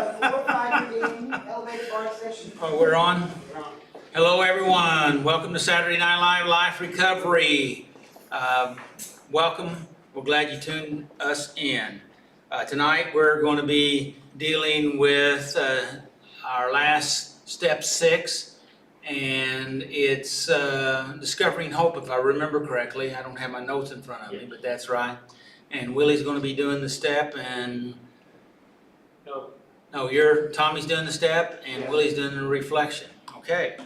Elevated bar session. Oh, we're on? Hello, everyone. Welcome to Saturday Night Live Life Recovery. Welcome. We're glad you tuned us in. Tonight, we're going to be dealing with our last step 6, and it's discovering hope, if I remember correctly. I don't have my notes in front of me, but that's right. And Willie's going to be doing the step, and no, Tommy's doing the step, and Willie's doing the reflection. Okay.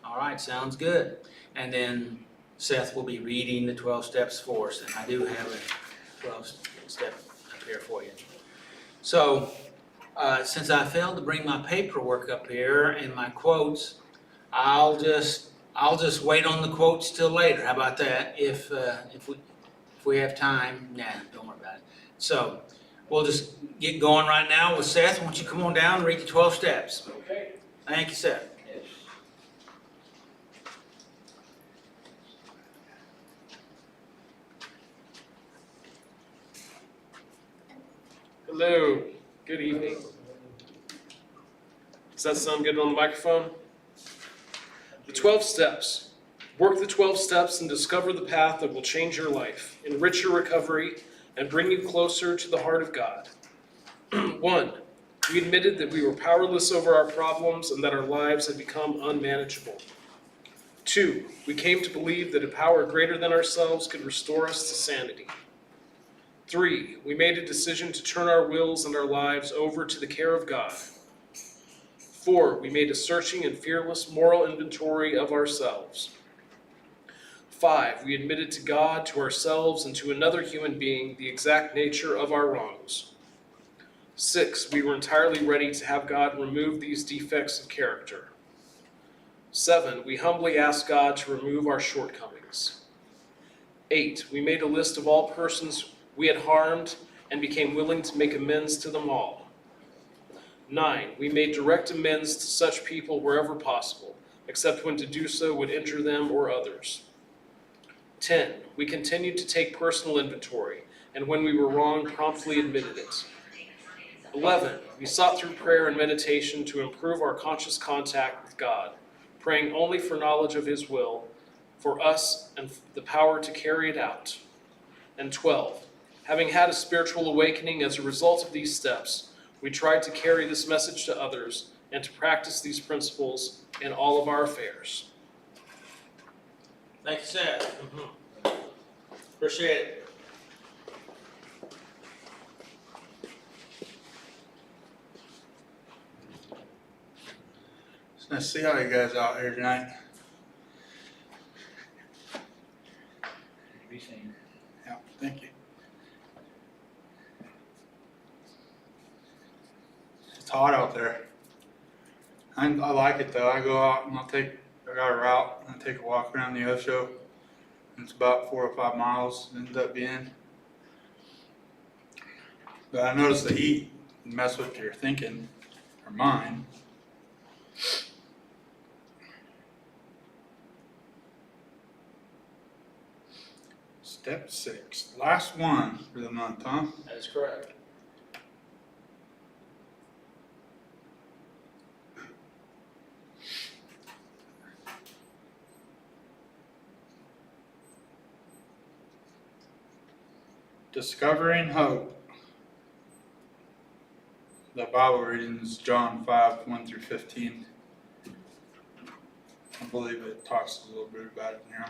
All right, sounds good. And then Seth will be reading the 12 steps for us, and I do have a 12-step up here for you. So, since I failed to bring my paperwork up here and my quotes, I'll just wait on the quotes till later. How about that? If we have time, nah, don't worry about it. So, we'll just get going right now with Seth. Why don't you come on down and read the 12 steps? Okay. Thank you, Seth. Hello. Good evening. Does that sound good on the microphone? The 12 steps. Work the 12 steps and discover the path that will change your life, enrich your recovery, and bring you closer to the heart of God. 1. We admitted that we were powerless over our problems and that our lives had become unmanageable. 2. We came to believe that a power greater than ourselves could restore us to sanity. 3. We made a decision to turn our wills and our lives over to the care of God. 4. We made a searching and fearless moral inventory of ourselves. 5. We admitted to God, to ourselves, and to another human being the exact nature of our wrongs. 6. We were entirely ready to have God remove these defects of character. 7. We humbly asked God to remove our shortcomings. 8. We made a list of all persons we had harmed and became willing to make amends to them all. 9. We made direct amends to such people wherever possible, except when to do so would injure them or others. 10. We continued to take personal inventory, and when we were wrong, promptly admitted it. 11. We sought through prayer and meditation to improve our conscious contact with God, praying only for knowledge of His will for us and the power to carry it out. And 12. Having had a spiritual awakening as a result of these steps, we tried to carry this message to others and to practice these principles in all of our affairs. Thank you, Seth. Appreciate it. It's nice to see all you guys out here tonight. Be seen. Yeah, thank you. It's hot out there. I like it though. I go out and I got a route and I take a walk around the Osho. It's about 4 or 5 miles, it ends up being. But I notice the heat can mess with your thinking, or mind. Step 6, last one for the month, huh? That is correct. Discovering hope. The Bible reading is John 5, 1 through 15. I believe it talks a little bit about it here.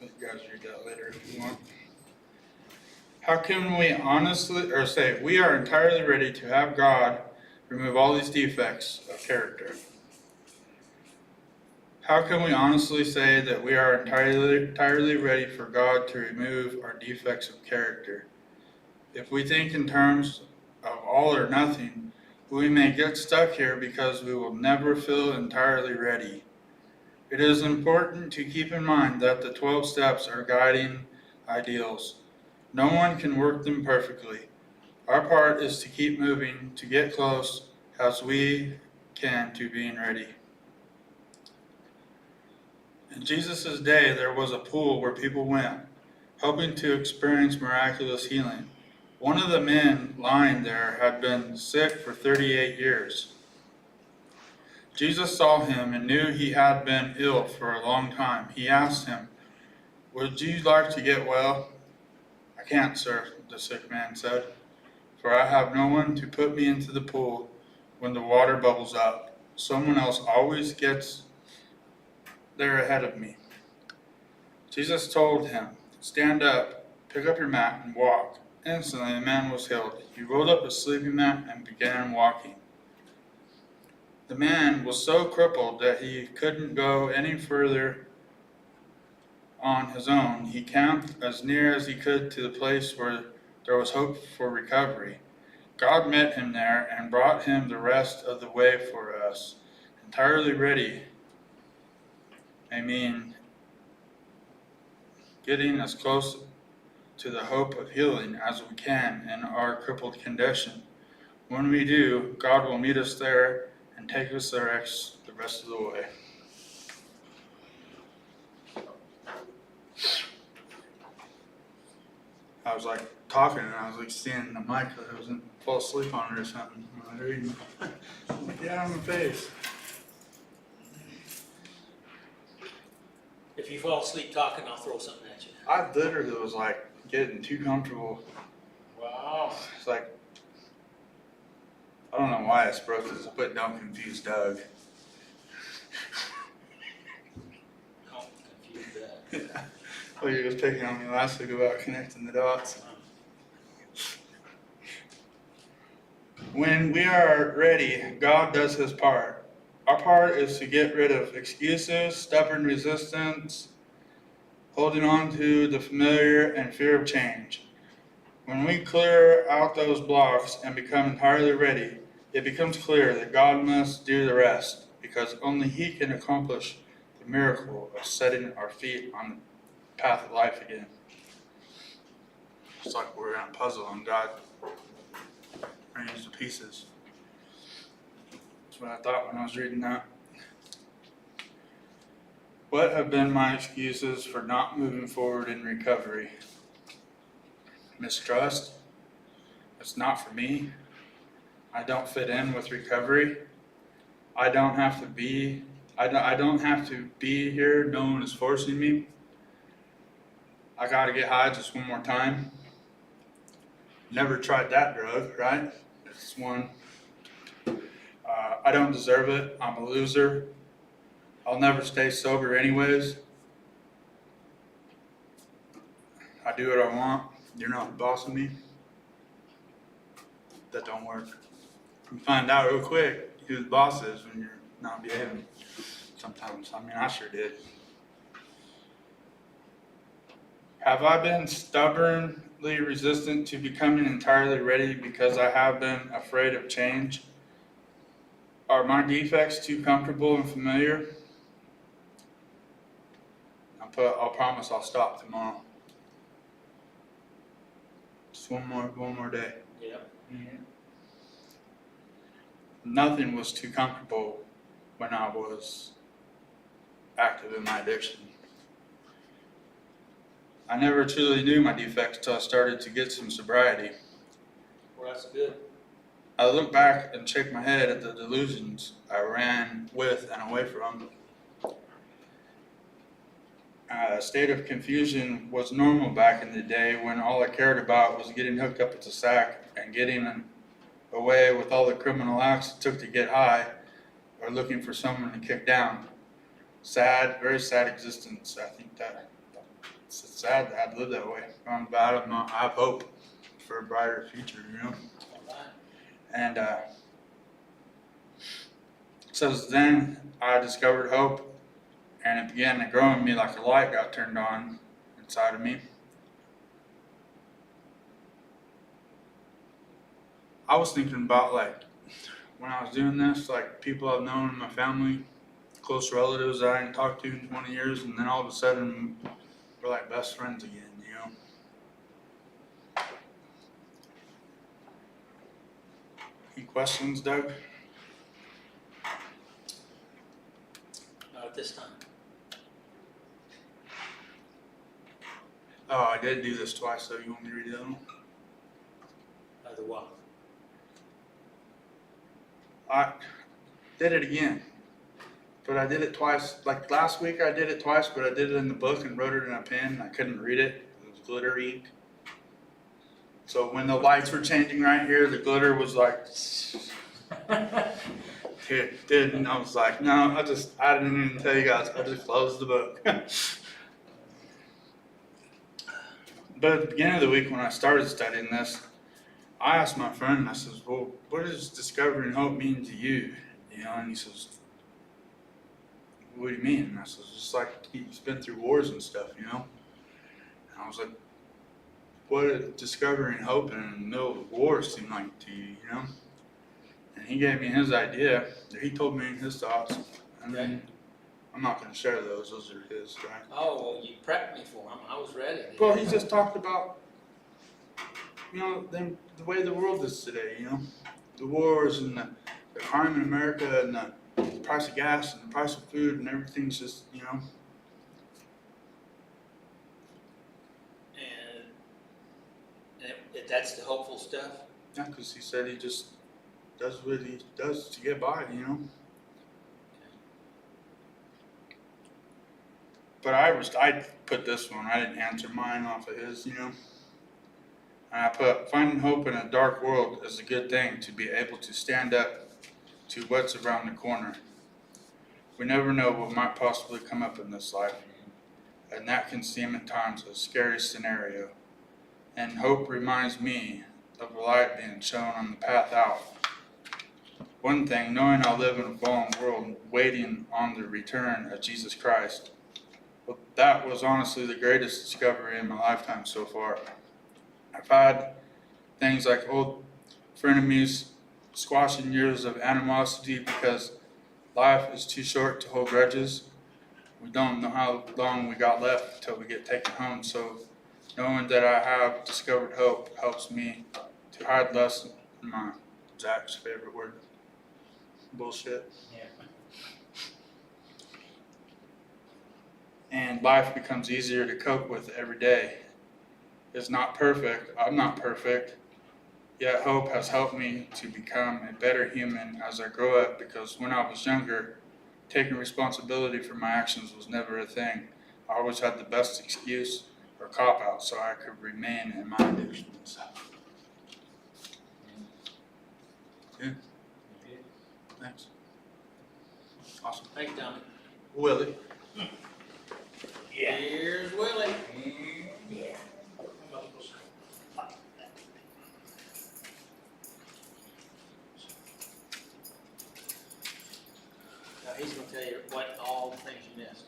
Let you guys read that later if you want. How can we say we are entirely ready to have God remove all these defects of character? How can we honestly say that we are entirely ready for God to remove our defects of character? If we think in terms of all or nothing, we may get stuck here because we will never feel entirely ready. It is important to keep in mind that the 12 steps are guiding ideals. No one can work them perfectly. Our part is to keep moving, to get close as we can to being ready. In Jesus' day, there was a pool where people went, hoping to experience miraculous healing. One of the men lying there had been sick for 38 years. Jesus saw him and knew he had been ill for a long time. He asked him, "Would you like to get well?" "I can't, sir," the sick man said, "for I have no one to put me into the pool when the water bubbles up. Someone else always gets there ahead of me." Jesus told him, "Stand up, pick up your mat, and walk." Instantly the man was healed. He rolled up his sleeping mat and began walking. The man was so crippled that he couldn't go any further on his own. He camped as near as he could to the place where there was hope for recovery. God met him there and brought him the rest of the way for us, entirely ready. I mean, getting as close to the hope of healing as we can in our crippled condition. When we do, God will meet us there and take us the rest of the way. I was like talking and I was like seeing the mic that I was in, fall asleep on it or something. I was reading. I'm like, yeah, on my face. If you fall asleep talking, I'll throw something at you. I literally was like getting too comfortable. Wow. It's like, I don't know why I spoke this, but don't confuse Doug. I'm confused with that. Well, you was picking on me last week about connecting the dots. When we are ready, God does his part. Our part is to get rid of excuses, stubborn resistance, holding on to the familiar, and fear of change. When we clear out those blocks and become entirely ready, it becomes clear that God must do the rest, because only he can accomplish the miracle of setting our feet on the path of life again. It's like we're in a puzzle and God arranges the pieces. That's what I thought when I was reading that. What have been my excuses for not moving forward in recovery? Mistrust. It's not for me. I don't fit in with recovery. I don't have to be here. No one is forcing me. I gotta get high just one more time. Never tried that drug, right? It's one. I don't deserve it. I'm a loser. I'll never stay sober anyways. I do what I want. You're not bossing me. That don't work. You find out real quick who the boss is when you're not behaving. Sometimes. I mean, I sure did. Have I been stubbornly resistant to becoming entirely ready because I have been afraid of change? Are my defects too comfortable and familiar? I'll promise I'll stop tomorrow. Just one more day. Yep. Mm-hmm. Nothing was too comfortable when I was active in my addiction. I never truly knew my defects until I started to get some sobriety. Well, that's good. I look back and shake my head at the delusions I ran with and away from. A state of confusion was normal back in the day when all I cared about was getting hooked up at the sack and getting away with all the criminal acts it took to get high or looking for someone to kick down. Sad, very sad existence. I think that it's sad that I'd live that way. But I have hope for a brighter future, you know? And so then I discovered hope, and it began to grow in me like a light got turned on inside of me. I was thinking about, like, when I was doing this, like people I've known in my family, close relatives that I hadn't talked to in 20 years, and then all of a sudden we're like best friends again, you know? Any questions, Doug? Not at this time. Oh, I did do this twice, so you want me to read the other one? I did it again. But I did it twice. Like last week I did it twice, but I did it in the book and wrote it in a pen and I couldn't read it. It was glitter ink. So when the lights were changing right here, the glitter was like, it did, and I was like, no, I didn't even tell you guys, I just closed the book. But at the beginning of the week when I started studying this, I asked my friend, I says, well, what does discovering hope mean to you? You know, and he says, what do you mean? And I says, just like he's been through wars and stuff, you know? And I was like, what did discovering hope in the middle of war seem like to you, you know? And he gave me his idea, he told me his thoughts, and then I'm not gonna share those are his, right? Oh, well, you prepped me for him. I was ready. Well, he just talked about, you know, the way the world is today, you know? The wars and the crime in America and the price of gas and the price of food and everything's just, you know. And that's the hopeful stuff? Yeah, because he said he just does what he does to get by, you know. But I put this one, I didn't answer mine off of his, you know. And I put, finding hope in a dark world is a good thing to be able to stand up to what's around the corner. We never know what might possibly come up in this life, and that can seem at times a scary scenario. And hope reminds me of the light being shown on the path out. One thing, knowing I live in a fallen world, waiting on the return of Jesus Christ, well, that was honestly the greatest discovery in my lifetime so far. I've had things like old frenemies squashing years of animosity because life is too short to hold grudges. We don't know how long we got left until we get taken home, so knowing that I have discovered hope helps me to hide less in my Zach's favorite word, bullshit. Yeah. And life becomes easier to cope with every day. It's not perfect, I'm not perfect, yet hope has helped me to become a better human as I grow up, because when I was younger, taking responsibility for my actions was never a thing. I always had the best excuse or cop-out so I could remain in my addictions. Yeah. Thanks. Awesome. Thanks, Tommy. Willie. Here's Willie. Now, he's gonna tell you all the things you missed.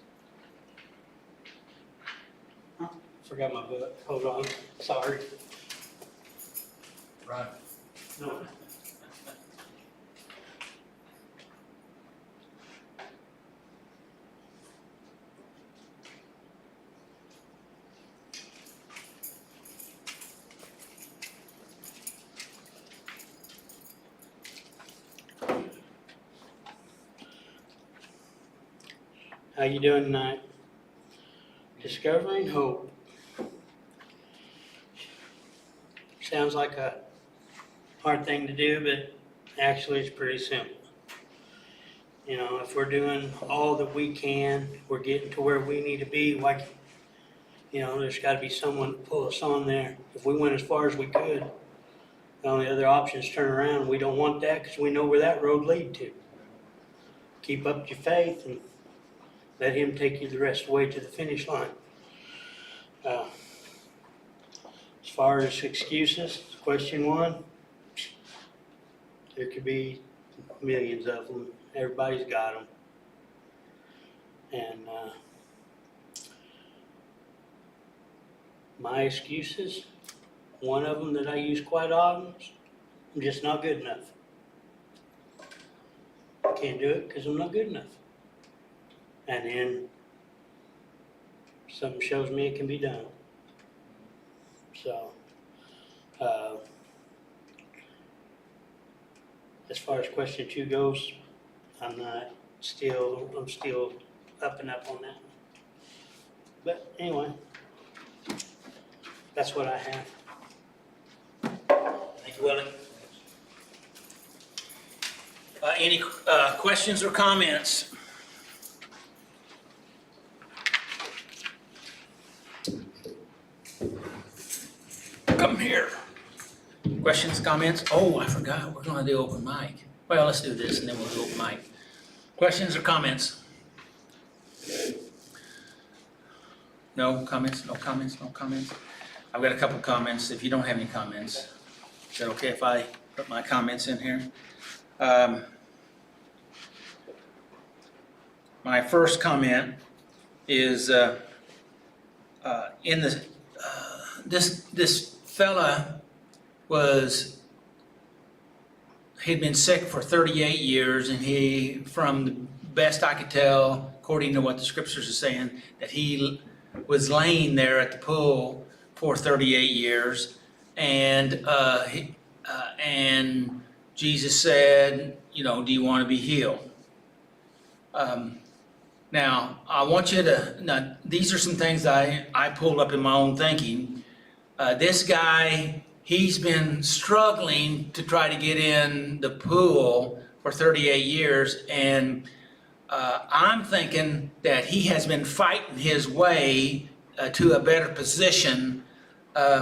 Forgot my book. Hold on. Sorry. Run. No. How you doing tonight? Discovering hope. Sounds like a hard thing to do, but actually it's pretty simple. You know, if we're doing all that we can, we're getting to where we need to be, like, you know, there's gotta be someone to pull us on there. If we went as far as we could, the only other option is turn around. We don't want that because we know where that road leads to. Keep up your faith and let him take you the rest of the way to the finish line. As far as excuses, question one, there could be millions of them. Everybody's got them. And my excuses, one of them that I use quite often is I'm just not good enough. I can't do it because I'm not good enough. And then something shows me it can be done. So, as far as question two goes, I'm still up and up on that. But anyway, that's what I have. Thank you, Willie. Any questions or comments? Come here. Questions, comments? Oh, I forgot, we're gonna do open mic. Well, let's do this and then we'll do open mic. Questions or comments? No comments, no comments, no comments? I've got a couple comments, if you don't have any comments. Is that okay if I put my comments in here? My first comment is in the this fella he'd been sick for 38 years, and he, from the best I could tell, according to what the scriptures are saying, that he was laying there at the pool for 38 years, and Jesus said, you know, do you want to be healed? Now, I want you to, now, these are some things I pulled up in my own thinking. This guy, he's been struggling to try to get in the pool for 38 years, and I'm thinking that he has been fighting his way to a better position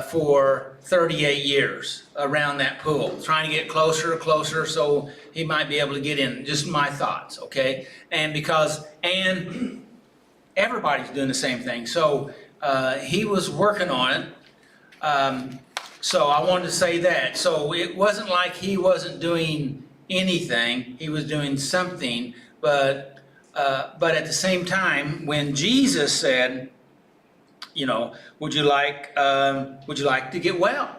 for 38 years around that pool, trying to get closer and closer so he might be able to get in. Just my thoughts, okay? And everybody's doing the same thing. So he was working on it. So I wanted to say that. So it wasn't like he wasn't doing anything. He was doing something, but at the same time, when Jesus said, you know, would you like to get well?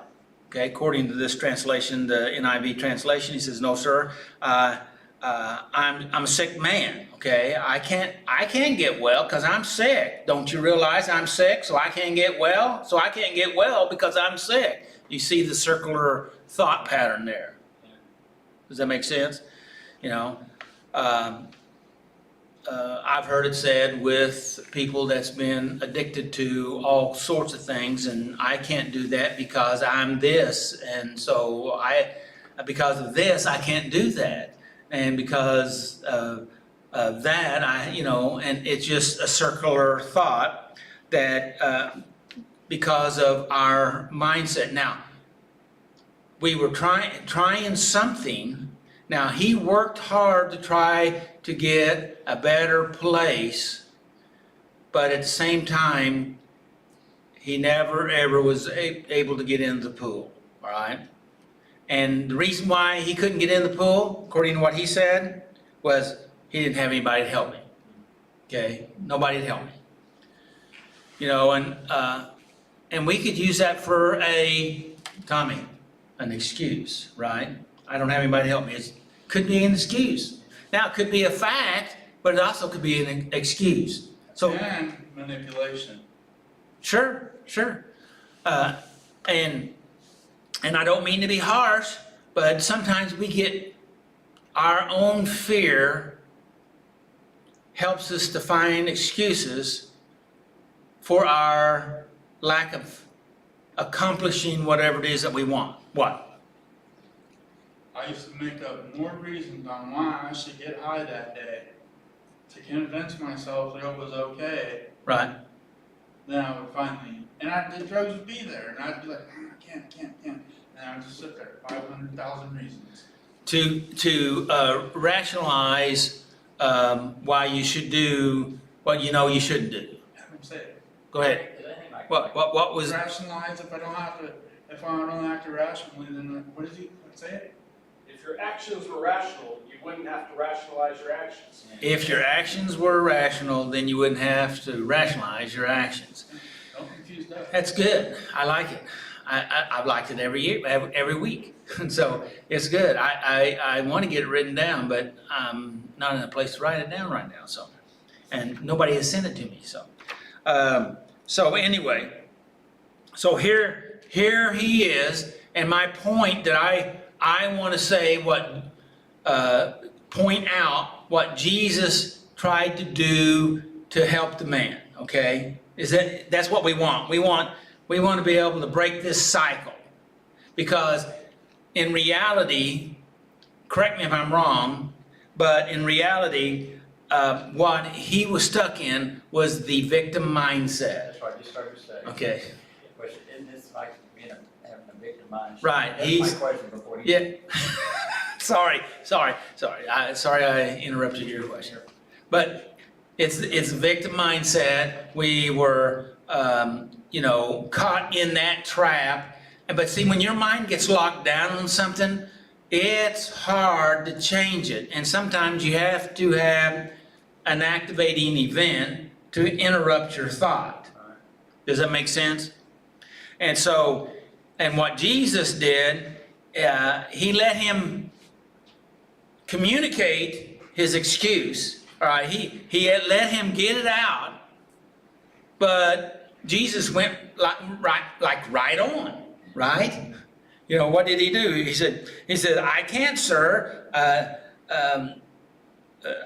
Okay, according to this translation, the NIV translation, he says, no, sir, I'm a sick man. Okay, I can't get well because I'm sick. Don't you realize I'm sick, so I can't get well? So I can't get well because I'm sick. You see the circular thought pattern there. Does that make sense? You know, I've heard it said with people that's been addicted to all sorts of things, and I can't do that because I'm this, and so because of this, I can't do that, and because of that, you know, and it's just a circular thought that because of our mindset. Now, we were trying something. Now, he worked hard to try to get a better place, but at the same time, he never ever was able to get into the pool, all right? And the reason why he couldn't get in the pool, according to what he said, was he didn't have anybody to help him, okay? Nobody to help him. You know, and we could use that for an excuse, right? I don't have anybody to help me. It could be an excuse. Now, it could be a fact, but it also could be an excuse. So, And manipulation. Sure. And I don't mean to be harsh, but sometimes we get our own fear helps us to find excuses for our lack of accomplishing whatever it is that we want. What? I used to make up more reasons on why I should get high that day to convince myself that it was okay. Right. Then I would finally, and the drugs would be there, and I'd be like, I can't. And I would just sit there, 500,000 reasons. To rationalize why you should do what you know you shouldn't do. Have them say it. Go ahead. What was? Rationalize if I don't have to rationally, then what did you say it? If your actions were rational, you wouldn't have to rationalize your actions. If your actions were rational, then you wouldn't have to rationalize your actions. Don't confuse that. That's good. I like it. I've liked it every year, every week. So it's good. I want to get it written down, but I'm not in a place to write it down right now. So, and nobody has sent it to me. So anyway, so here he is, and my point that I want to say point out what Jesus tried to do to help the man. Okay, that's what we want. We want to be able to break this cycle, because in reality, correct me if I'm wrong, But in reality, what he was stuck in was the victim mindset. That's what I just started to say. Okay, But isn't this like being having a victim mindset? Right, That's he's- my question before you. yeah. Sorry. Sorry I interrupted your question. But it's victim mindset. We were, caught in that trap. But see, when your mind gets locked down on something, it's hard to change it. And sometimes you have to have an activating event to interrupt your thought. Does that make sense? And so, and what Jesus did, he let him communicate his excuse. All right, he had let him get it out, but Jesus went right on, right? You know, what did he do? He said, I can't, sir.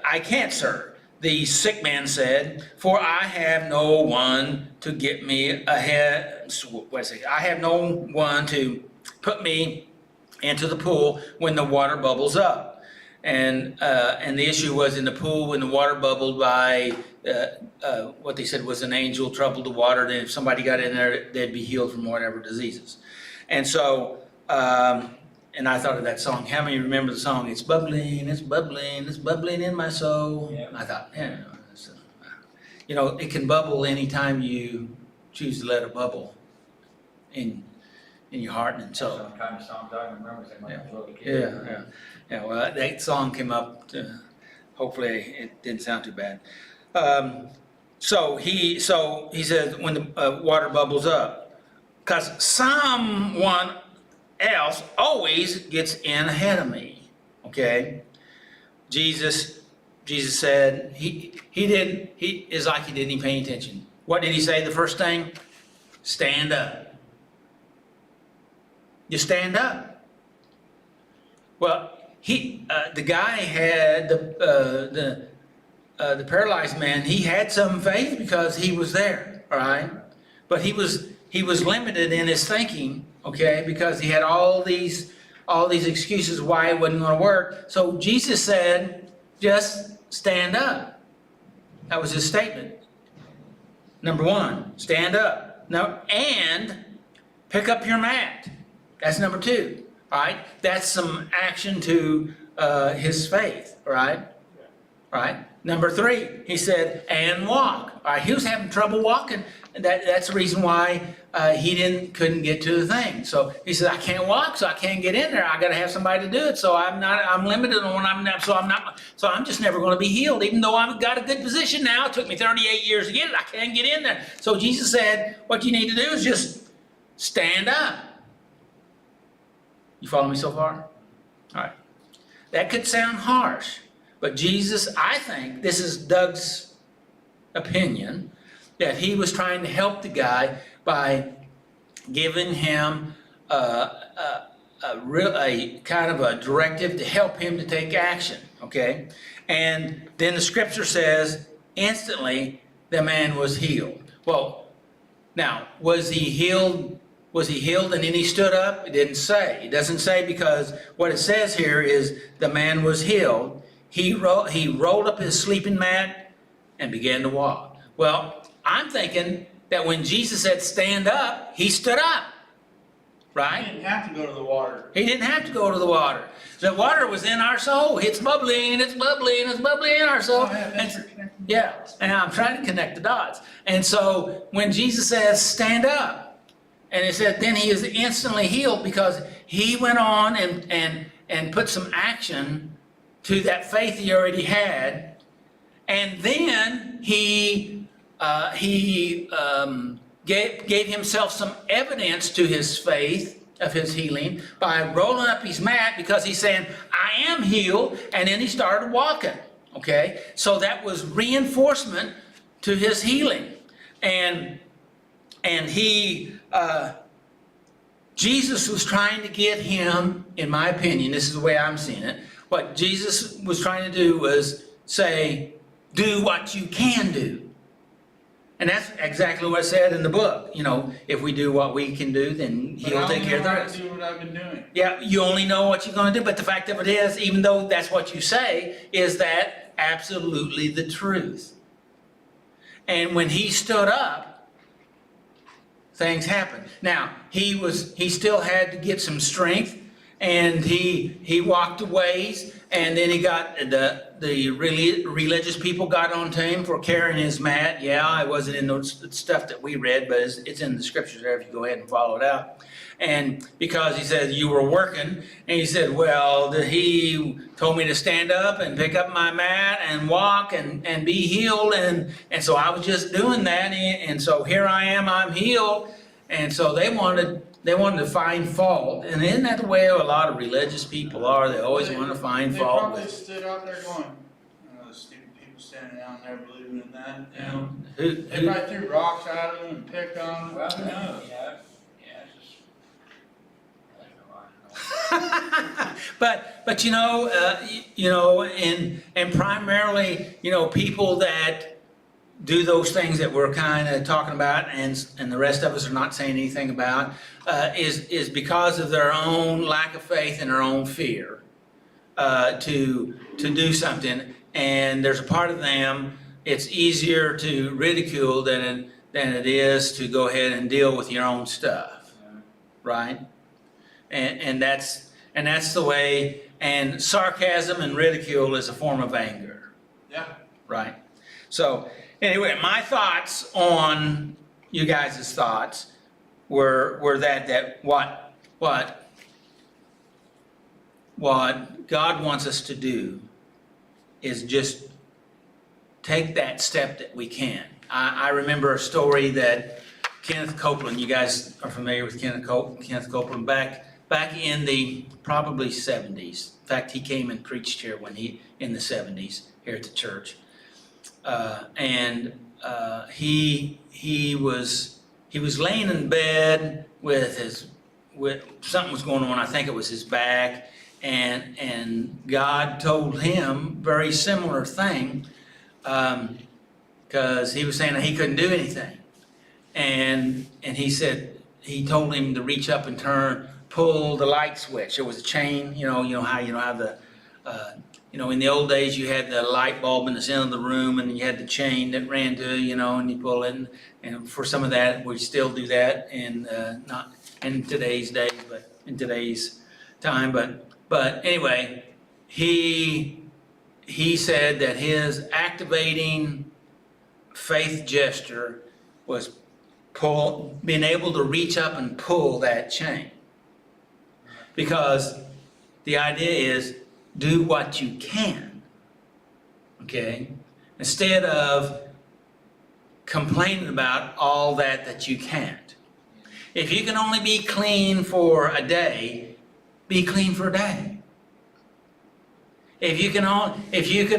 I can't, sir. The sick man said, for I have no one to get me ahead. I have no one to put me into the pool when the water bubbles up. And the issue was in the pool when the water bubbled by what they said was an angel troubled the water. Then if somebody got in there, they'd be healed from whatever diseases. And so, and I thought of that song. How many remember the song? It's bubbling, it's bubbling, it's bubbling in my soul. Yeah. I thought, it can bubble anytime you choose to let it bubble in your heart and soul. Some kind of songs I remember saying when I was a little kid. Yeah, well, that song came up, hopefully it didn't sound too bad. So he said when the water bubbles up, because someone else always gets in ahead of me, okay? Jesus said, he didn't even pay attention. What did he say the first thing? Stand up. You stand up. Well, the guy had the paralyzed man. He had some faith because he was there, all right. But he was limited in his thinking, okay, because he had all these excuses why it wasn't going to work. So Jesus said, "Just stand up." That was his statement. Number one, stand up. Now, and pick up your mat. That's number two. All right, that's some action to his faith. All right, all right. Number three, he said, and walk. All right, he was having trouble walking, and that's the reason why he couldn't get to the thing. So he said, I can't walk, so I can't get in there. I got to have somebody to do it. So I'm limited on when so I'm just never going to be healed, even though I've got a good position now. It took me 38 years to get it. I can't get in there. So Jesus said, what you need to do is just stand up. You follow me so far? All right. That could sound harsh, but Jesus, I think, this is Doug's opinion, that he was trying to help the guy by giving him a kind of a directive to help him to take action, okay? And then the scripture says, instantly the man was healed. Well, now, was he healed? Was he healed and then he stood up? It didn't say. It doesn't say, because what it says here is the man was healed. He rolled up his sleeping mat and began to walk. Well, I'm thinking that when Jesus said stand up, he stood up, right? He didn't have to go to the water. He didn't have to go to the water. The water was in our soul. It's bubbling, it's bubbling, it's bubbling in our soul. Yeah, and I'm trying to connect the dots. And so when Jesus says stand up, and it said then he is instantly healed, because he went on and put some action to that faith he already had, and then he gave himself some evidence to his faith of his healing by rolling up his mat, because he's saying, I am healed, and then he started walking, okay? So that was reinforcement to his healing. And Jesus was trying to get him, in my opinion, this is the way I'm seeing it, what Jesus was trying to do was say, do what you can do. And that's exactly what it said in the book. You know, if we do what we can do, then But he'll take care of the I rest. only know how to do what I've been doing. Yeah, you only know what you're gonna do, but the fact of it is, even though that's what you say, is that absolutely the truth. And when he stood up, things happened. Now, he still had to get some strength, and he walked a ways, and then he got, the religious people got onto him for carrying his mat. Yeah, it wasn't in the stuff that we read, but it's in the scriptures there if you go ahead and follow it out. And because he said, you were working, and he said, well, he told me to stand up and pick up my mat and walk and be healed, and so I was just doing that, and so here I am, I'm healed. And so they wanted to find fault, and isn't that the way a lot of religious people are? They always want to find They fault probably with. stood out there going, the stupid people standing down there believing in that, you know? Who, They probably threw rocks at them and picked on them. Well, no, yeah, it's just, I don't know. but you know, and primarily, you know, people that do those things that we're kind of talking about, and the rest of us are not saying anything about, is because of their own lack of faith and their own fear to do something. And there's a part of them, it's easier to ridicule than it is to go ahead and deal with your own stuff, right? And that's the way. And sarcasm and ridicule is a form of anger. Yeah. Right. So anyway, my thoughts on you guys' thoughts were that what God wants us to do is just take that step that we can. I remember a story that Kenneth Copeland, you guys are familiar with Kenneth Copeland, back in the probably 70s. In fact, he came and preached here in the 70s here at the church. He was laying in bed with something was going on. I think it was his back, and God told him very similar thing, because he was saying that he couldn't do anything, and he told him to reach up and pull the light switch. There was a chain, you know how the in the old days, you had the light bulb in the center of the room, and you had the chain that ran to, and you pull it. And for some of that, we still do that, and not in today's days, but in today's time. But anyway, he said that his activating faith gesture was being able to reach up and pull that chain, because the idea is, do what you can, okay? Instead of complaining about all that you can't. If you can only be clean for a day, be clean for a day. If you can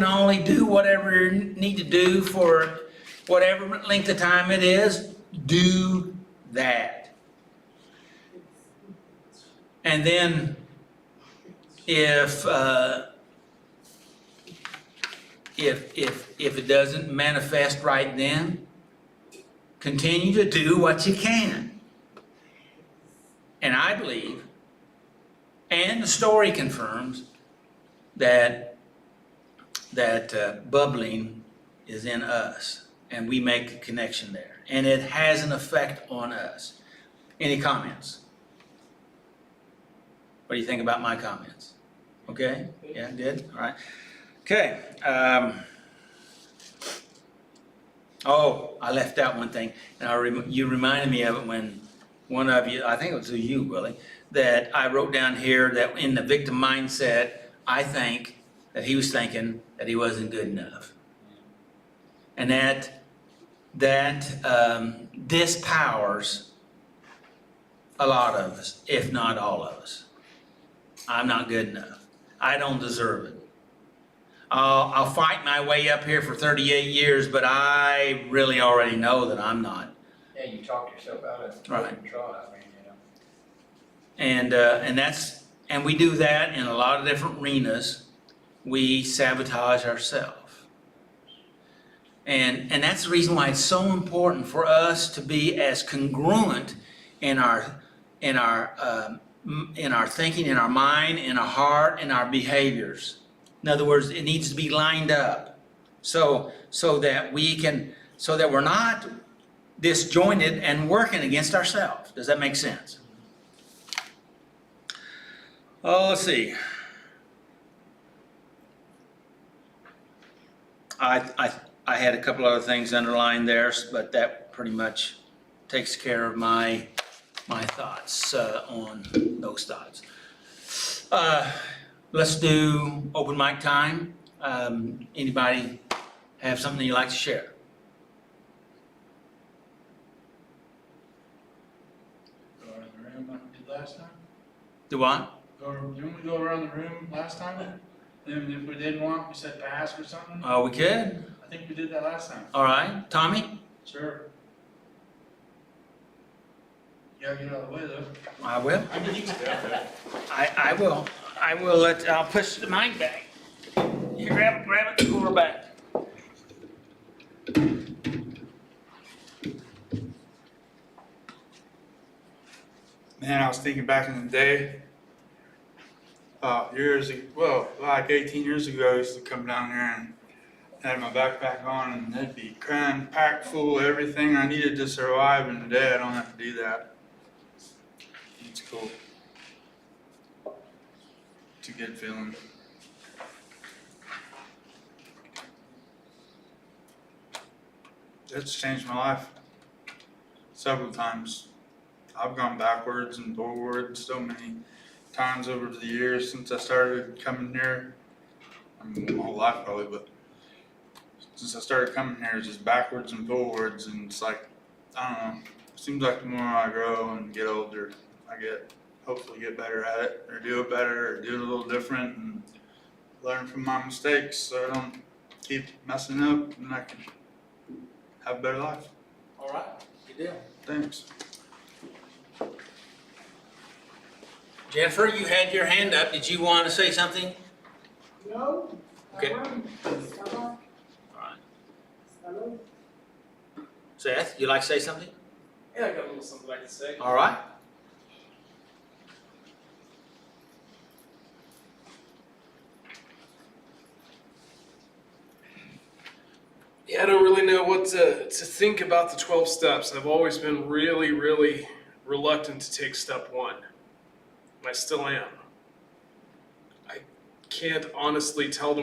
only do whatever you need to do for whatever length of time it is, do that. And then if it doesn't manifest right then, continue to do what you can. And I believe, and the story confirms, that bubbling is in us, and we make a connection there, and it has an effect on us. Any comments? What do you think about my comments? Okay? Yeah, good? All right. Okay. I left out one thing, and you reminded me of it when one of you, I think it was you, Willie, that I wrote down here that in the victim mindset, I think that he was thinking that he wasn't good enough. And that dispowers a lot of us, if not all of us. I'm not good enough. I don't deserve it. I'll fight my way up here for 38 years, but I really already know that I'm not. Yeah, you talked yourself out of Right. control, I mean, And we do that in a lot of different arenas. We sabotage ourselves. And that's the reason why it's so important for us to be as congruent in our thinking, in our mind, in our heart, in our behaviors. In other words, it needs to be lined up so that we're not disjointed and working against ourselves. Does that make sense? Oh, let's see. I had a couple other things underlined there, but that pretty much takes care of my thoughts on those thoughts. Let's do open mic time. Anybody have something you'd like to share? Go around the room like we did last time? Do what? Didn't we go around the room last time? And if we didn't want, we said pass or something? We could. I think we did that last time. All right. Tommy? Sure. You gotta get out of the way though. I will. I can use that. I will. I'll push the mic back. You grab it, and pull her back. Man, I was thinking back in the day, like 18 years ago, I used to come down here and had my backpack on and it'd be crammed, packed full of everything I needed to survive, and today I don't have to do that. It's cool. It's a good feeling. It's changed my life several times. I've gone backwards and forwards so many times over the years since I started coming here. I mean, my whole life probably, but since I started coming here, it's just backwards and forwards, and it's like, I don't know, it seems like the more I grow and get older, I hopefully get better at it, or do it better, or do it a little different, and learn from my mistakes so I don't keep messing up, and I can have a better life. All right. Good deal. Thanks. Jennifer, you had your hand up. Did you want to say something? No? Okay. All All right. Seth, you like to say something? Yeah, I got a little something I can say. All right. Yeah, I don't really know what to think about the 12 steps. I've always been really, really reluctant to take step one. And I still am. I can't honestly tell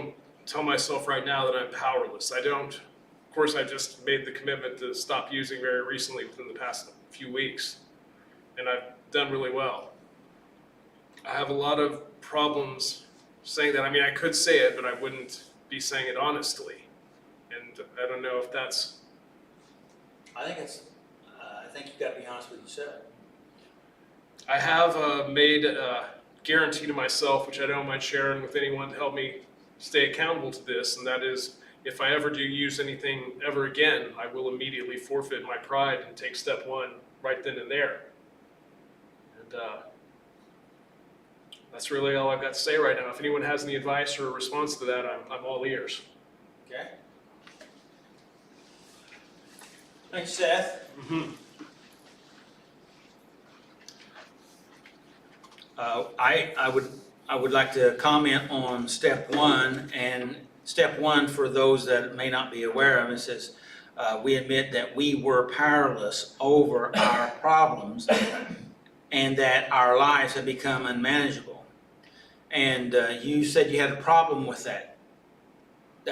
myself right now that I'm powerless. I don't. Of course, I just made the commitment to stop using very recently within the past few weeks. And I've done really well. I have a lot of problems saying that. I mean, I could say it, but I wouldn't be saying it honestly. And I don't know if that's. I think you got to be honest with yourself. I have made a guarantee to myself, which I don't mind sharing with anyone to help me stay accountable to this, and that is, if I ever do use anything ever again, I will immediately forfeit my pride and take step one right then and there. And that's really all I've got to say right now. If anyone has any advice or a response to that, I'm all ears. Okay. Thanks, Seth. Mm-hmm. I would like to comment on step one, and step one, for those that may not be aware of, it says we admit that we were powerless over our problems and that our lives have become unmanageable. And you said you had a problem with that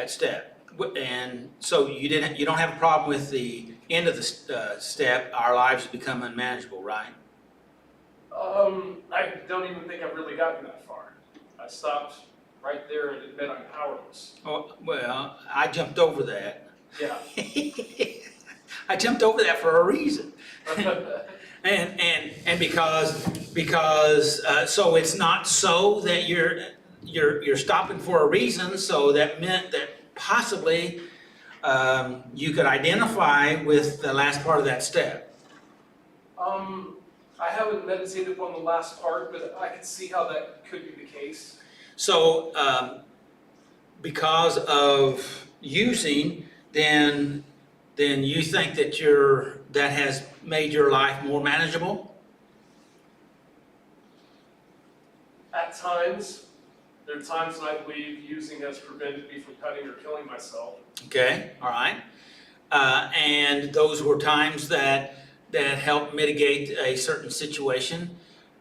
step, and so you don't have a problem with the end of the step. Our lives have become unmanageable, right? I don't even think I've really gotten that far. I stopped right there and admit I'm powerless. Oh, well, I jumped over that. Yeah. I jumped over that for a reason. And because so it's not so that you're stopping for a reason, so that meant that possibly you could identify with the last part of that step. I haven't meditated on the last part, but I can see how that could be the case. So because of using, then you think that that has made your life more manageable? At times, there are times when I believe using has prevented me from cutting or killing myself. Okay, all right. And those were times that helped mitigate a certain situation,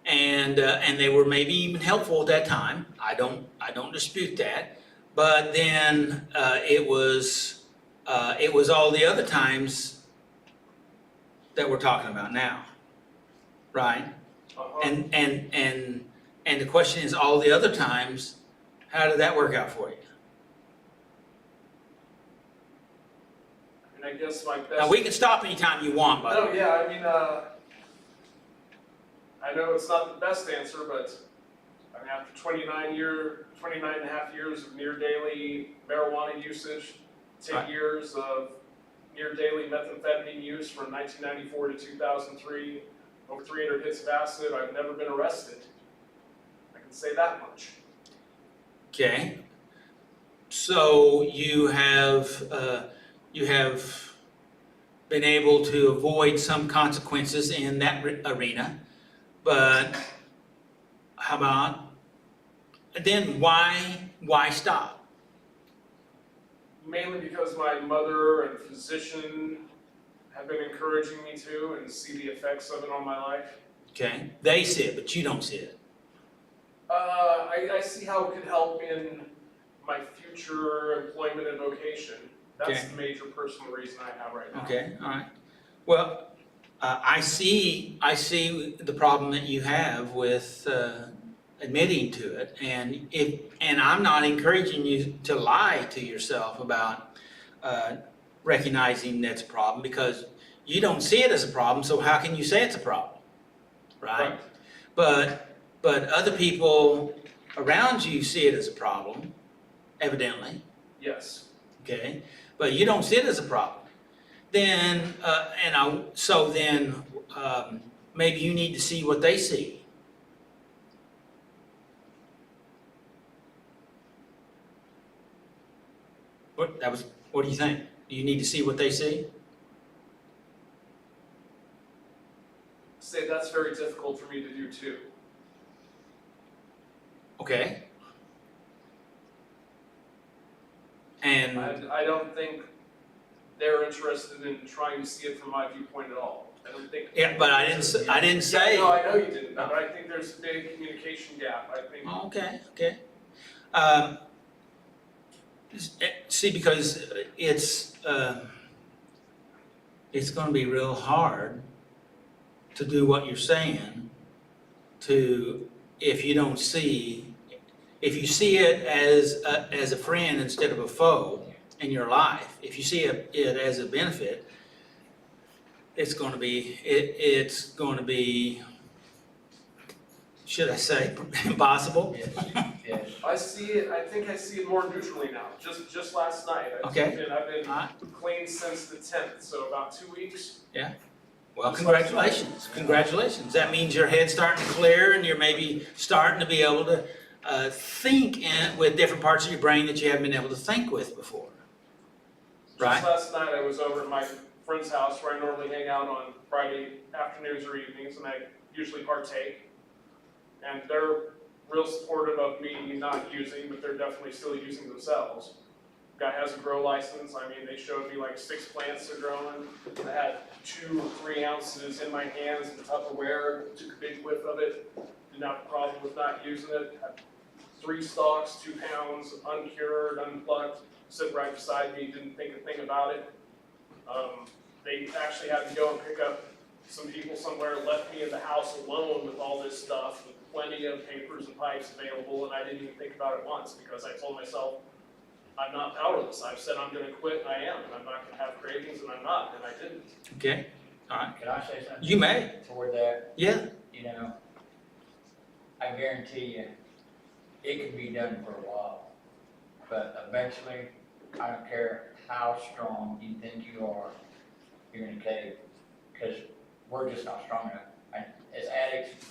and they were maybe even helpful at that time. I don't dispute that. But then it was all the other times that we're talking about now, right? Uh-huh. And the question is, all the other times, how did that work out for you? And I guess my best. Now, we can stop anytime you want, by the way. No, yeah, I mean, I know it's not the best answer, but I mean, after 29 and a half years of near daily marijuana usage, 10 Right. years of near daily methamphetamine use from 1994 to 2003, over 300 hits of acid, I've never been arrested. I can say that much. Okay. So you have been able to avoid some consequences in that arena, but how about, then why stop? Mainly because my mother and physician have been encouraging me to and see the effects of it on my life. Okay, they see it, but you don't see it. I see how it could help in my future employment and vocation. That's Okay. the major personal reason I have right now. Okay, all right. Well, I see the problem that you have with admitting to it, and I'm not encouraging you to lie to yourself about recognizing that's a problem, because you don't see it as a problem, so how can you say it's a problem, right? But other people around you see it as a problem, evidently, Yes. okay? But you don't see it as a problem. Then, maybe you need to see what they see. What do you think? Do you need to see what they see? Say that's very difficult for me to do too. Okay. And, I don't think they're interested in trying to see it from my viewpoint at all. I don't think. yeah, but I didn't say. No, I know you didn't, but I think there's a big communication gap. I think. Okay, okay. See, because it's gonna be real hard to do what you're saying, if you see it as a friend instead of a foe in your life, if you see it as a benefit, it's gonna be, should I say, impossible? Yes. I think I see it more neutrally now. Just last night. Okay. I've been Alright. clean since the 10th, so about 2 weeks. Well, congratulations, congratulations. That means your head's starting to clear, and you're maybe starting to be able to think with different parts of your brain that you haven't been able to think with before. Right. Just last night, I was over at my friend's house where I normally hang out on Friday afternoons or evenings, and I usually partake. And they're real supportive of me not using, but they're definitely still using themselves. Guy has a grow license. I mean, they showed me like 6 plants they're growing. I had 2 or 3 ounces in my hands in Tupperware, took a big whiff of it. Didn't have a problem with not using it. Had 3 stalks, 2 pounds, uncured, unplucked, sit right beside me, didn't think a thing about it. They actually had to go and pick up some people somewhere, left me in the house alone with all this stuff, with plenty of papers and pipes available, and I didn't even think about it once, because I told myself, I'm not powerless. I've said I'm gonna quit, and I am, and I'm not gonna have cravings, and I'm not, and I didn't. Okay, all right. Can I say something? You may, Toward that, yeah, you know, I guarantee you, it can be done for a while, but eventually, I don't care how strong you think you are, you're gonna cave, because we're just not strong enough. And as addicts,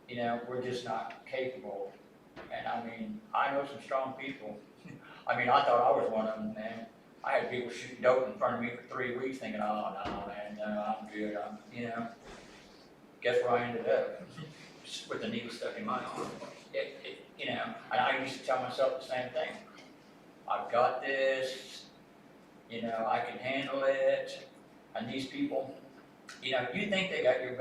you know, we're just not capable. And I mean, I know some strong people. I mean, I thought I was one of them, man. I had people shooting dope in front of me for 3 weeks thinking, oh, no, man, no, I'm good, Guess where I ended up? Just with the needle stuck in my arm. And I used to tell myself the same thing. I've got this, I can handle it. And these people, you think they got your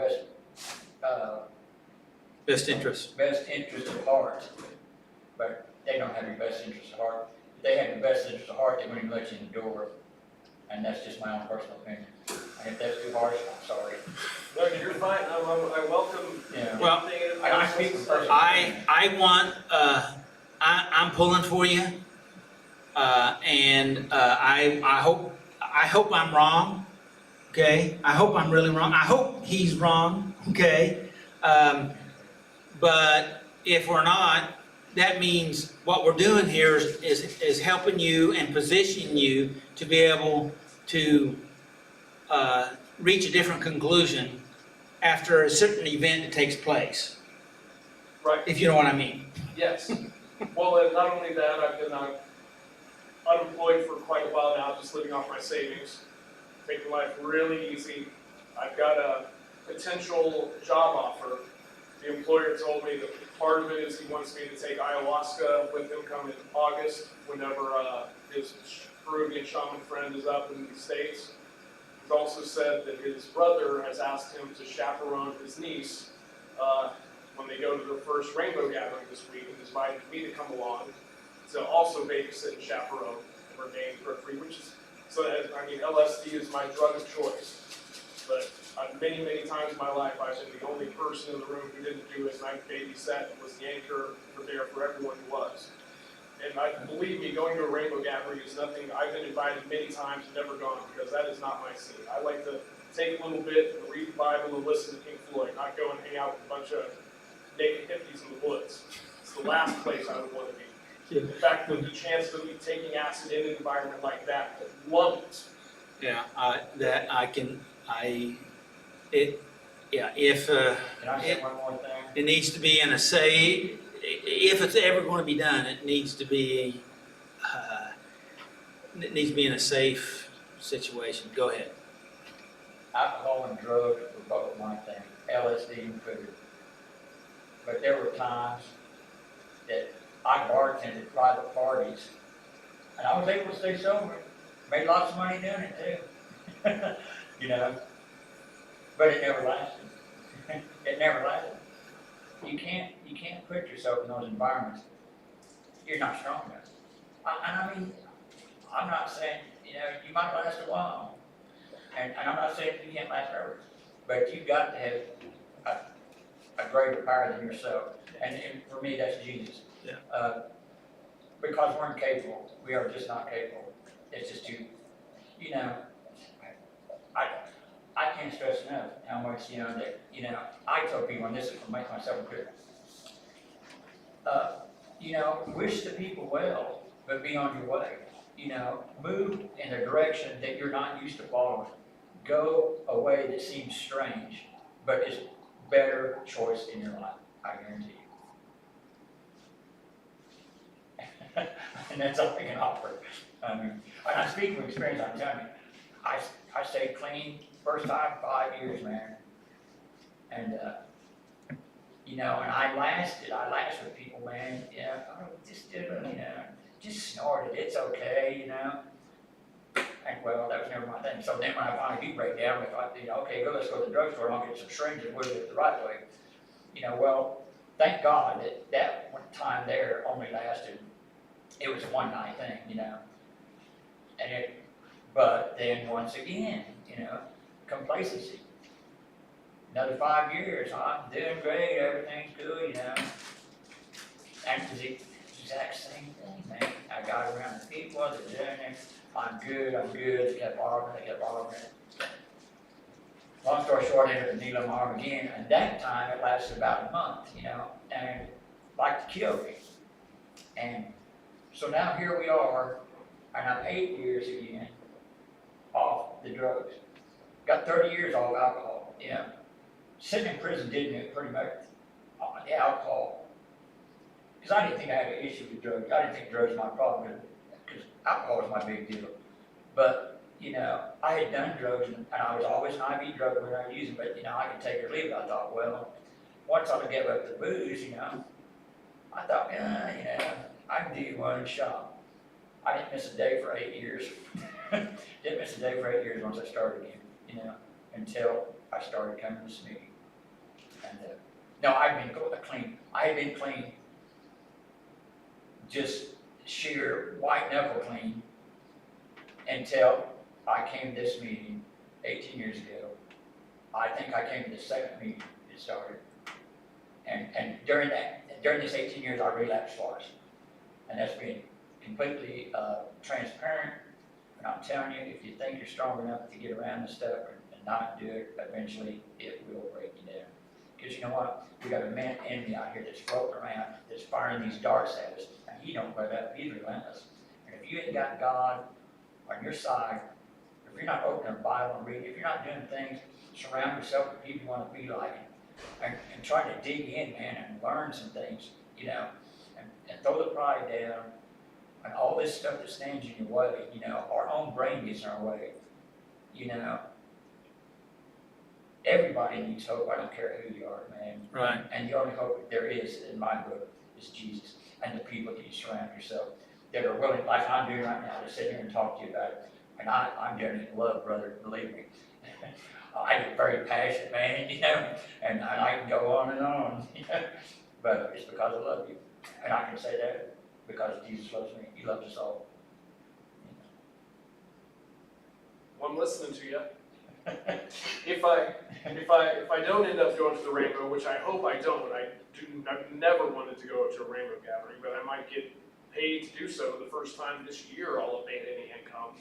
Best interest. best interest at heart, but they don't have your best interest at heart. If they had your best interest at heart, they wouldn't even let you in the door. And that's just my own personal opinion. And if that's too harsh, I'm sorry. No, you're fine, I welcome Yeah. Well, anything. I speak from personal. I want, I'm pulling for you. I hope I'm wrong, okay? I hope I'm really wrong. I hope he's wrong, okay? But if we're not, that means what we're doing here is helping you and positioning you to be able to reach a different conclusion after a certain event that takes place, Right, if you know what I mean. yes. Well, and not only that, I've been unemployed for quite a while now, just living off my savings, taking life really easy. I've got a potential job offer. The employer told me that part of it is he wants me to take ayahuasca with him come in August, whenever his Peruvian shaman friend is up in the States. He's also said that his brother has asked him to chaperone his niece when they go to their first rainbow gathering this week, and has invited me to come along to also babysit and chaperone and remain drug-free, LSD is my drug of choice. But many, many times in my life, I've been the only person in the room who didn't do it, and I babysat and was the anchor for everyone who was. And believe me, going to a rainbow gathering is nothing, I've been invited many times and never gone, because that is not my scene. I like to take a little bit and read the Bible and listen to Pink Floyd, not go and hang out with a bunch of naked hippies in the woods. It's the last place I would want to be. In fact, with the chance of me taking acid in an environment like that, I love it. Yeah, if Can I say one more thing? it needs to be in a safe, if it's ever going to be done, it needs to be in a safe situation. Go ahead. Alcohol and drugs were both my thing, LSD included. But there were times that I bartended at private parties, and I was able to stay sober. Made lots of money doing it too. But it never lasted. It never lasted. You can't put yourself in those environments. You're not strong enough. I'm not saying, you might last a while. And I'm not saying you can't last forever. But you've got to have a greater power than yourself. And for me, that's Jesus. Yeah. Because we're incapable. We are just not capable. It's just too, I can't stress enough how much, I tell people, and this is to make myself clear. Wish the people well, but be on your way. Move in a direction that you're not used to following. Go a way that seems strange, but is better choice in your life, I guarantee you. And that's all I can offer. And I speak from experience, I'm telling you. I stayed clean first time 5 years, man. And, and I lasted with people, man. Just do it, just snort it, it's okay, And well, that was never my thing. So then when I finally do break down, I thought, okay, let's go to the drugstore and I'll get some syringes and we'll do it the right way. Well, thank God that one time there only lasted, it was a one night thing, but then once again, complacency. Another 5 years, I'm doing great, everything's good, And it's the exact same thing, man. I got around the people, they're doing it, I'm good, they kept arguing. Long story short, I ended up in needle in my arm again, and that time it lasted about a month, and like to kill me. And so now here we are, and I'm 8 years again off the drugs. Got 30 years off alcohol, Sitting in prison did me pretty much the alcohol. Because I didn't think I had an issue with drugs. I didn't think drugs were my problem, because alcohol was my big deal. But, you know, I had done drugs and I was always an IV drug when I was using, but, you know, I could take it or leave it. I thought, well, once I gave up the booze, you know, I thought, you know, I can do one shot. I didn't miss a day for 8 years. Didn't miss a day for 8 years once I started again, you know, until I started coming to this meeting. And, no, I had been clean, just sheer white knuckle clean until I came to this meeting 18 years ago. I think I came to the second meeting it started. And during this 18 years, I relapsed twice. And that's been completely transparent. And I'm telling you, if you think you're strong enough to get around this stuff and not do it, eventually it will break you down. Because you know what? We got a man enemy out here that's floating around, that's firing these darts at us, and he don't let up, he's relentless. And if you ain't got God on your side, if you're not opening the Bible and reading, if you're not doing things, surround yourself with people you want to be like, and try to dig in, man, and learn some things, you know, and throw the pride down, and all this stuff that stands in your way, you know, our own brain gets in our way, you know. Everybody needs hope, I don't care who you are, man. Right. And the only hope there is, in my book, is Jesus and the people that you surround yourself that are willing, like I'm doing right now, to sit here and talk to you about it. And I'm doing it in love, brother, believe me. I get very passionate, man, you know, and I can go on and on, you know, but it's because I love you. And I can say that because Jesus loves me, he loves us all. Well, I'm listening to you. If I don't end up going to the Rainbow, which I hope I don't, I've never wanted to go to a Rainbow gathering, but I might get paid to do so the first time this year I'll have made any income.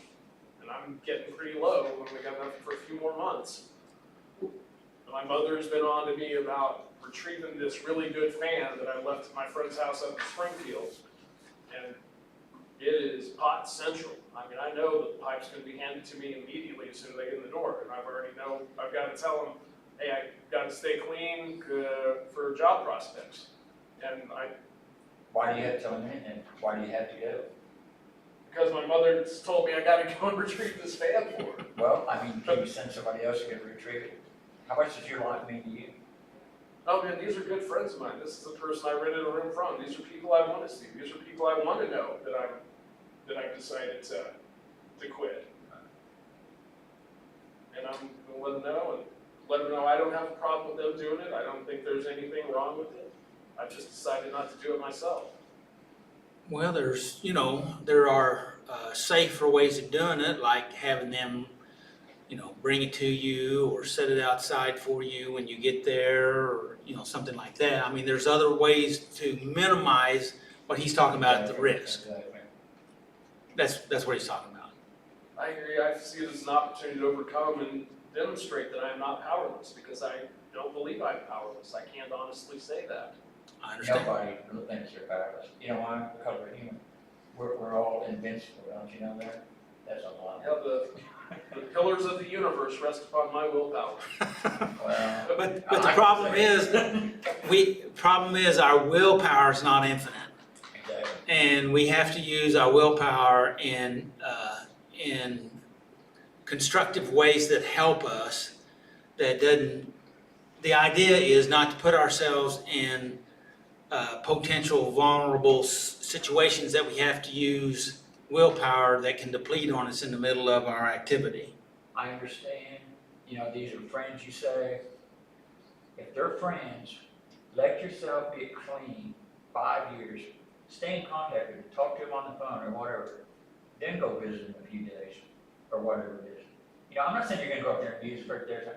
And I'm getting pretty low when we got nothing for a few more months. My mother's been on to me about retrieving this really good fan that I left at my friend's house up in Springfield. And it is pot central. I mean, I know the pipe's gonna be handed to me immediately as soon as I get in the door. And I've got to tell them, hey, I gotta stay clean for job prospects. And Why do you have to tell them anything? Why do you have to go? because my mother told me I gotta go and retrieve this fan for her. Well, I mean, can you send somebody else to go retrieve it? How much does your life mean to you? Oh man, these are good friends of mine. This is the person I rented a room from. These are people I want to see. These are people I want to know that I've decided to quit. And I'm gonna let them know, and let them know I don't have a problem with them doing it. I don't think there's anything wrong with it. I've just decided not to do it myself. Well, there are safer ways of doing it, like having them, bring it to you or set it outside for you when you get there, or, something like that. I mean, there's other ways to minimize what he's talking about, the risk. Exactly. That's what he's talking about. I agree. I see it as an opportunity to overcome and demonstrate that I am not powerless, because I don't believe I'm powerless. I can't honestly say that. I understand. Nobody really thinks they're powerless. You know why? Because we're human. We're all invincible, don't you know that? That's a lot. Hell, the pillars of the universe rest upon my willpower. Well, But the problem is our willpower is not infinite. exactly. And we have to use our willpower in constructive ways that help us. The idea is not to put ourselves in potential vulnerable situations that we have to use willpower that can deplete on us in the middle of our activity. I understand, these are friends you say. If they're friends, let yourself get clean 5 years, stay in contact with them, talk to them on the phone or whatever, then go visit them a few days or whatever it is. I'm not saying you're gonna go up there and use for their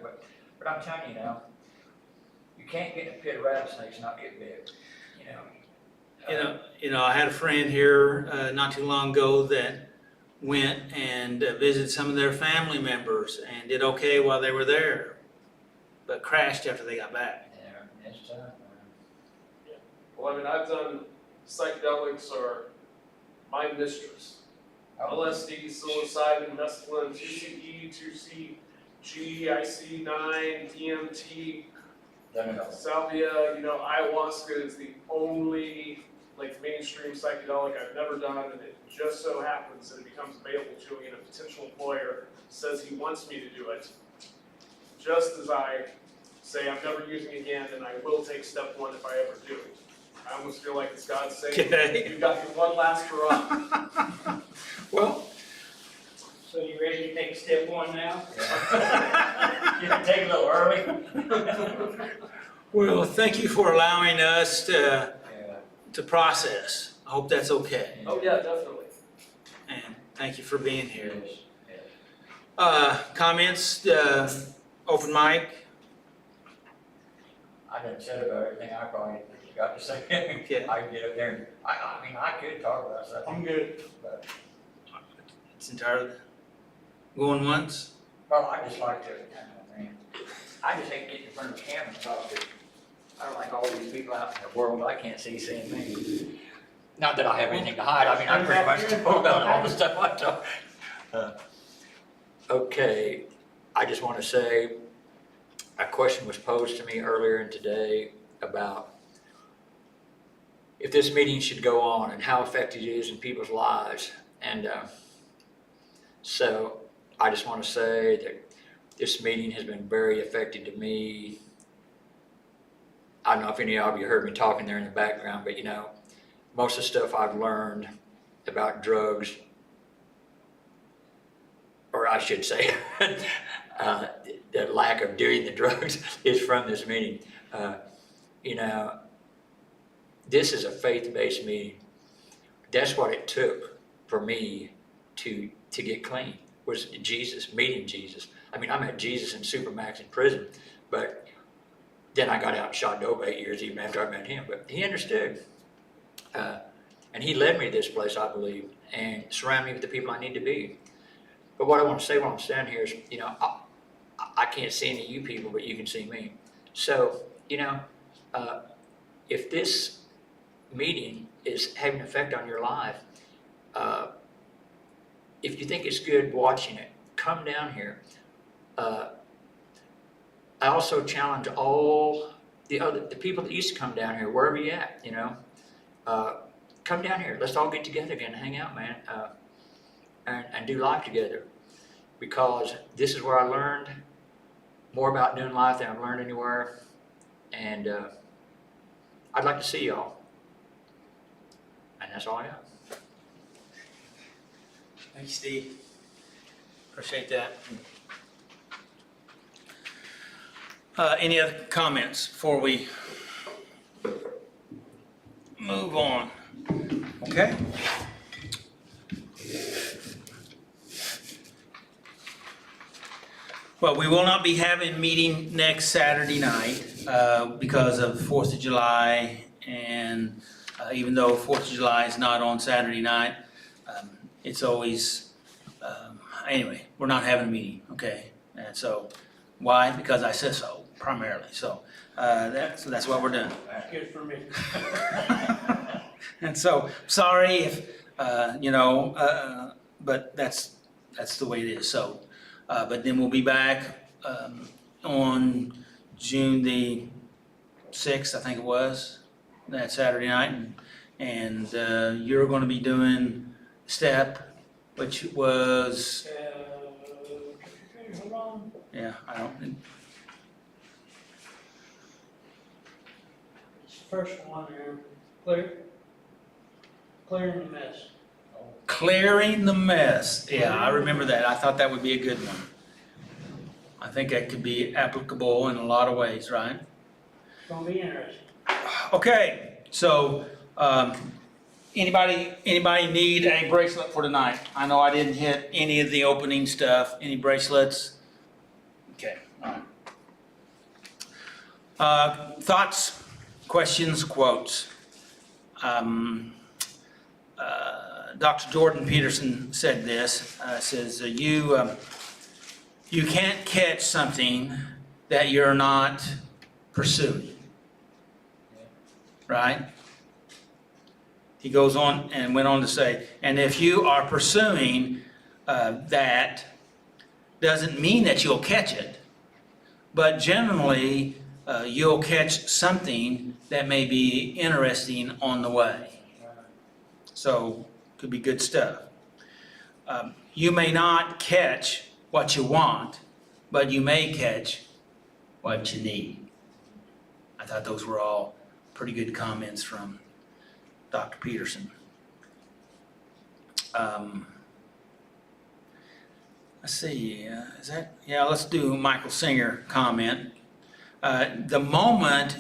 but I'm telling you, you can't get in a pit of rattlesnakes and not get bit, I had a friend here not too long ago that went and visited some of their family members and did okay while they were there, but crashed after they got back. Yeah, it's tough, man. Well, I mean, I've done psychedelics or my mistress. LSD, psilocybin, mescaline, 2CE, 2CG, IC9, DMT, Done it all. salvia, ayahuasca is the only, main mainstream psychedelic I've never done, and it just so happens that it becomes available to me and a potential employer says he wants me to do it. Just as I say I'm never using it again, and I will take step one if I ever do. I almost feel like it's God saying, Okay. you've got your one last hurrah. Well, So you ready to take step one now? You can take it a little early. well, thank you for allowing us Yeah. to process. I hope that's okay. Oh, yeah, definitely. And thank you for being here. Yes, yes. Comments, open mic? I done said about everything I probably got to say. Yeah. I can get up there and, I mean, I could talk about stuff. I'm good. But, It's entirely, going once? well, I just like to, I just hate getting in front of the camera and talk to, I don't like all these people out in the world I can't see saying me. Not that I have anything to hide, I mean, I pretty much talk about all the stuff I talk. Okay, I just want to say, a question was posed to me earlier in today about if this meeting should go on and how effective it is in people's lives. And so I just want to say that this meeting has been very effective to me. I don't know if any of you heard me talking there in the background, but you know, most of the stuff I've learned about drugs, or I should say, the lack of doing the drugs is from this meeting. You know, this is a faith-based meeting. That's what it took for me to get clean, was Jesus, meeting Jesus. I mean, I met Jesus in Supermax in prison, but then I got out and shot dope 8 years even after I met him. But he understood. And he led me to this place, I believe, and surrounded me with the people I need to be. But what I want to say while I'm standing here is, you know, I can't see any of you people, but you can see me. So, you know, if this meeting is having an effect on your life, if you think it's good watching it, come down here. I also challenge all the people that used to come down here, wherever you at, you know, come down here. Let's all get together again and hang out, man, and do life together. Because this is where I learned more about doing life than I've learned anywhere. And I'd like to see y'all. And that's all I got. Thank you, Steve. Appreciate that. Any other comments before we move on? Okay. Well, we will not be having a meeting next Saturday night because of 4th of July, and even though 4th of July is not on Saturday night, it's always, anyway, we're not having a meeting, okay? And so, why? Because I said so, primarily, so that's what we're doing. Good for me. And so, sorry if, but that's the way it is, so. But then we'll be back on June the 6th, I think it was, that Saturday night. And you're going to be doing STEP, which was, Hold on. yeah, I don't, It's the first one here. Clearing the mess. clearing the mess. Yeah, I remember that. I thought that would be a good one. I think that could be applicable in a lot of ways, right? It's gonna be interesting. Okay, so, anybody need a bracelet for tonight? I know I didn't hit any of the opening stuff. Any bracelets? Okay, all right. Thoughts, questions, quotes? Dr. Jordan Peterson said this, says, you can't catch something that you're not pursuing. Right? He goes on and went on to say, and if you are pursuing that, doesn't mean that you'll catch it, but generally you'll catch something that may be interesting on the way. So, could be good stuff. You may not catch what you want, but you may catch what you need. I thought those were all pretty good comments from Dr. Peterson. Let's see, let's do Michael Singer comment. The moment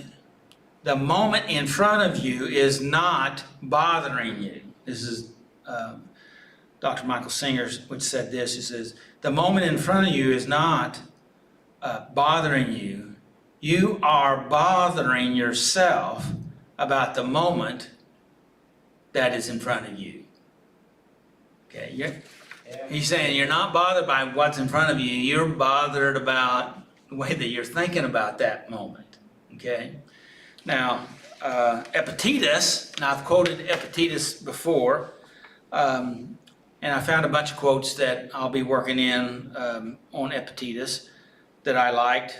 in front of you is not bothering you. This is Dr. Michael Singer, which said this. He says, the moment in front of you is not bothering you. You are bothering yourself about the moment that is in front of you. Okay, he's saying you're not bothered by what's in front of you. You're bothered about the way that you're thinking about that moment. Okay? Now, Epictetus, and I've quoted Epictetus before, and I found a bunch of quotes that I'll be working in on Epictetus that I liked,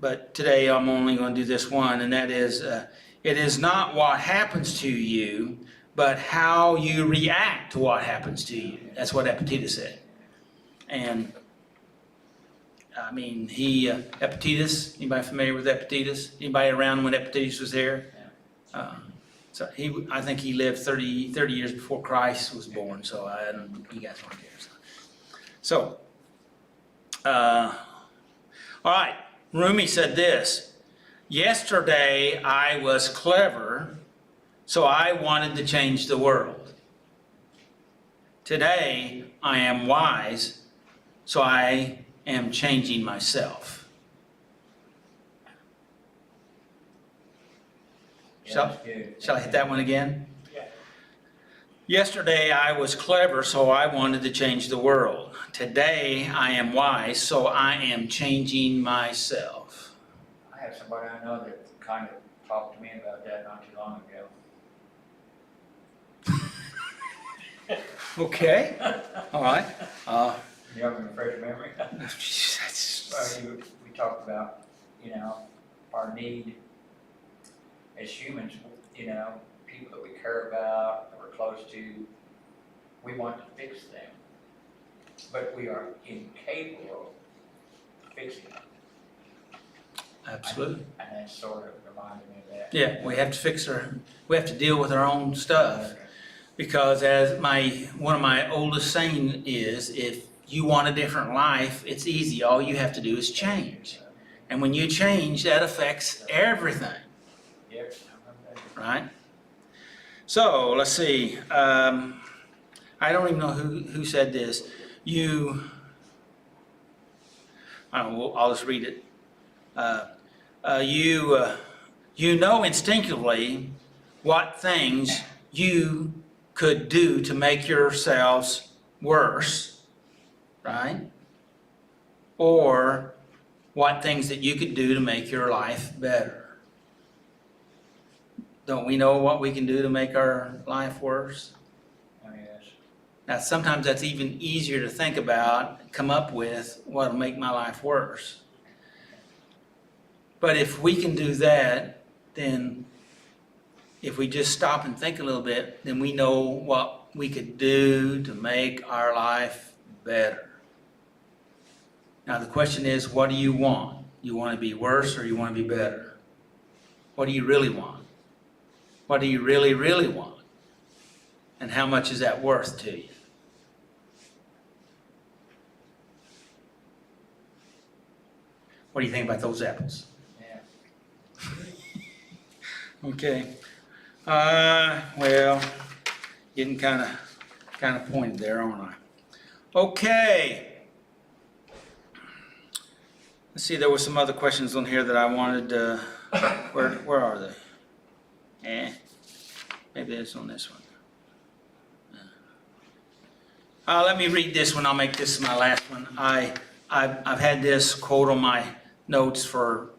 but today I'm only going to do this one, and that is, it is not what happens to you, but how you react to what happens to you. That's what Epictetus said. And I mean, Epictetus, anybody familiar with Epictetus? Anybody around when Epictetus was there? So I think he lived 30 years before Christ was born, so you guys don't care. So, all right, Rumi said this, yesterday I was clever, so I wanted to change the world. Today I am wise, so I am changing myself. Shall I hit that one again? Yeah. Yesterday I was clever, so I wanted to change the world. Today I am wise, so I am changing myself. I have somebody I know that kind of talked to me about that not too long ago. Okay, all right. You have a fresh memory? Well, we talked about, our need as humans, people that we care about, that we're close to, we want to fix them. But we are incapable of fixing them. Absolutely. And that sort of reminded me of that. Yeah, we have to deal with our own stuff. Because as one of my oldest saying is, if you want a different life, it's easy. All you have to do is change. And when you change, that affects everything, Yep. right? So, let's see. I don't even know who said this. I'll just read it. You know instinctively what things you could do to make yourselves worse, right? Or what things that you could do to make your life better. Don't we know what we can do to make our life worse? Oh, yes. Now, sometimes that's even easier to think about, come up with what'll make my life worse. But if we can do that, then if we just stop and think a little bit, then we know what we could do to make our life better. Now the question is, what do you want? You want to be worse or you want to be better? What do you really want? What do you really, really want? And how much is that worth to you? What do you think about those apples? Yeah. Okay. Well, getting kind of pointed there, aren't I? Okay. Let's see, there were some other questions on here that I wanted to, where are they? Maybe it's on this one. Let me read this one, I'll make this my last one. I've had this quote on my notes for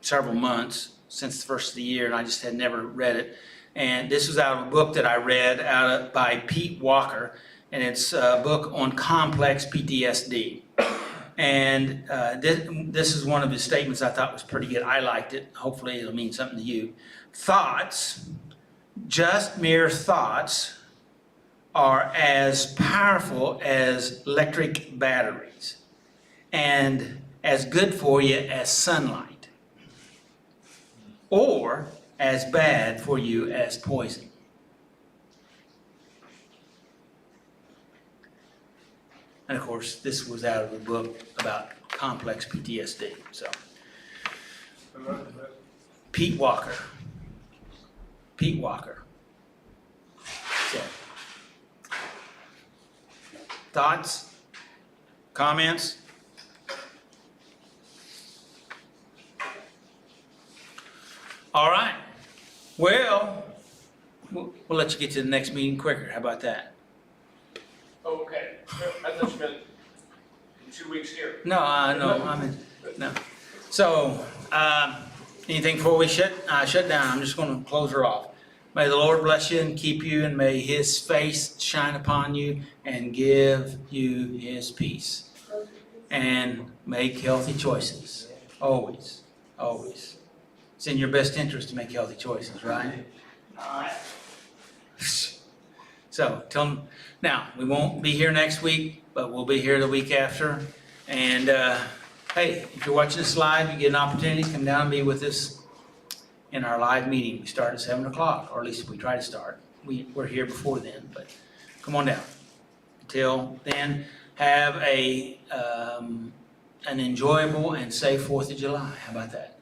several months, since the first of the year, and I just had never read it. And this was out of a book that I read by Pete Walker, and it's a book on complex PTSD. And this is one of his statements I thought was pretty good. I liked it. Hopefully it'll mean something to you. Thoughts, just mere thoughts, are as powerful as electric batteries and as good for you as sunlight, or as bad for you as poison. And of course, this was out of a book about complex PTSD, so. Pete Walker. Pete Walker. So, thoughts? Comments? All right. Well, we'll let you get to the next meeting quicker. How about that? Oh, okay. I thought you meant in 2 weeks here. No, no. So, anything before we shut down? I'm just gonna close her off. May the Lord bless you and keep you, and may His face shine upon you and give you His peace. And make healthy choices. Always, always. It's in your best interest to make healthy choices, right? All right. So, now, we won't be here next week, but we'll be here the week after. And, hey, if you're watching this live, you get an opportunity to come down and be with us in our live meeting. We start at 7 o'clock, or at least we try to start. We're here before then, but come on down. Until then, have an enjoyable and safe 4th of July. How about that?